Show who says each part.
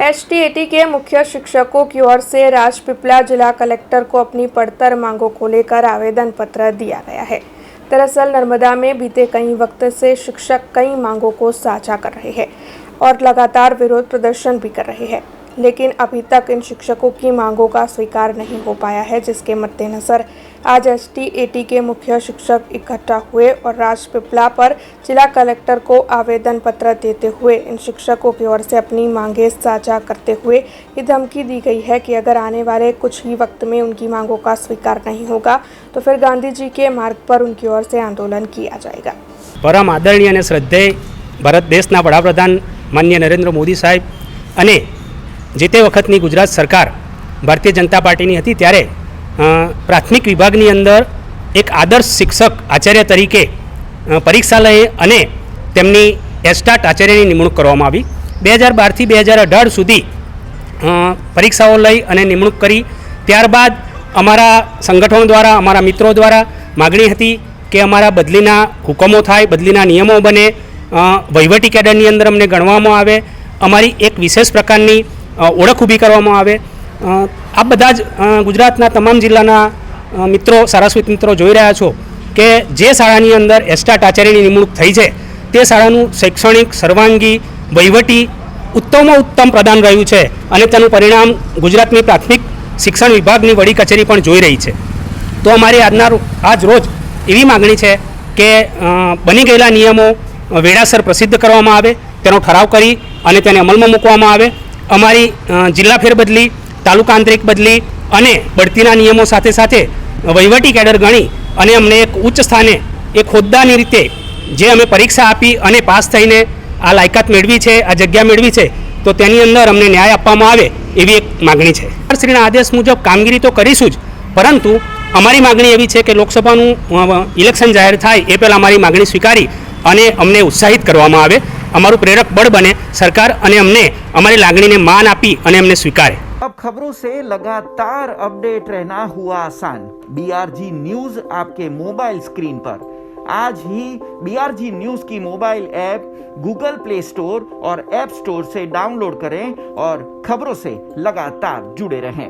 Speaker 1: STAT के मुख्य शिक्षकों की ओर से राजपीपला जिला कलेक्टर को अपनी पड़तर मांगों को लेकर आवेदन पत्र दिया गया है। दरअसल नर्मदा में बीते कई वक्त से शिक्षक कई मांगों को साझा कर रहे हैं और लगातार विरोध प्रदर्शन भी कर रहे हैं, लेकिन अभी तक इन शिक्षकों की मांगों का स्वीकार नहीं हो पाया है, जिसके मद्देनजर आज एसटीएटी के मुख्य शिक्षक इकट्ठा हुए और राजपीपला पर जिला कलेक्टर को आवेदन पत्र देते हुए इन शिक्षकों की ओर से अपनी मांगें साझा करते हुए ये धमकी दी गई है कि अगर आने वाले कुछ ही वक्त में उनकी मांगों का स्वीकार नहीं होगा तो फिर गांधी जी के मार्ग पर उनकी ओर से आंदोलन किया जाएगा।
Speaker 2: परम आदरणीय અને શ્રદ્ધેય ભારત દેશના વડાપ્રધાન માનનીય નરેન્દ્ર મોદી સાહેબ અને જે તે વખતની ગુજરાત સરકાર ભારતીય જનતા પાર્ટીની હતી ત્યારે પ્રાથમિક વિભાગની અંદર એક આદર્શ શિક્ષક આચાર્ય તરીકે પરીક્ષા લઈ અને તેમની એસ્ટાટ આચાર્યની નિમણૂક કરવામાં આવી। 2012 થી 2018 સુધી પરીક્ષાઓ લઈ અને નિમણૂક કરી। ત્યારબાદ અમારા સંગઠનો દ્વારા અમારા મિત્રો દ્વારા માગણી હતી કે અમારા બદલીના હુકમો થાય, બદલીના નિયમો બને, વહીવટી કેડરની અંદર અમને ગણવામાં આવે, અમારી એક વિશેષ પ્રકારની ઓળખ ઊભી કરવામાં આવે। આ બધા જ ગુજરાતના તમામ જિલ્લાના મિત્રો, સારાસ્વત મિત્રો જોઈ રહ્યા છો કે જે શાળાની અંદર એસ્ટાટ આચાર્યની નિમણૂક થઈ છે તે શાળાનું શૈક્ષણિક, સર્વાંગી, વહીવટી ઉત્તમમાં ઉત્તમ પ્રદાન રહ્યું છે અને તેનું પરિણામ ગુજરાતની પ્રાથમિક શિક્ષણ વિભાગની વડી કચેરી પણ જોઈ રહી છે। તો અમારી આજ રોજ એવી માગણી છે કે બની ગયેલા નિયમો વેળાસર પ્રસિદ્ધ કરવામાં આવે, તેનો ઠરાવ કરી અને તેને અમલમાં મૂકવામાં આવે। અમારી જિલ્લા ફેરબદલી, તાલુકા આંતરિક બદલી અને બઢતીના નિયમો સાથે સાથે વહીવટી કેડર ગણી અને અમને એક ઉચ્ચ સ્થાને એક હોદ્દાની રીતે જે અમે પરીક્ષા આપી અને પાસ થઈને આ લાયકાત મેળવી છે, આ જગ્યા મેળવી છે, તો તેની અંદર અમને ન્યાય આપવામાં આવે એવી એક માગણી છે। શ્રીના આદેશ મુજબ કામગીરી તો કરીશું જ, પરંતુ અમારી માગણી એવી છે કે લોકસભાનું ઇલેક્શન જાહેર થાય એ પહેલાં અમારી માગણી સ્વીકારી અને અમને ઉત્સાહિત કરવામાં આવે, અમારું પ્રેરક બળ બને સરકાર અને અમને અમારી લાગણીને માન આપી અને અમને સ્વીકારે।
Speaker 3: अब खबरों से लगातार अपडेट रहना हुआ आसान। बीआरजी न्यूज आपके मोबाइल स्क्रीन पर आज ही बीआरजी न्यूज की mobile app Google play store और ऐप स्टोर से डाउनलोड करें और खबरों से लगातार जुड़े रहें।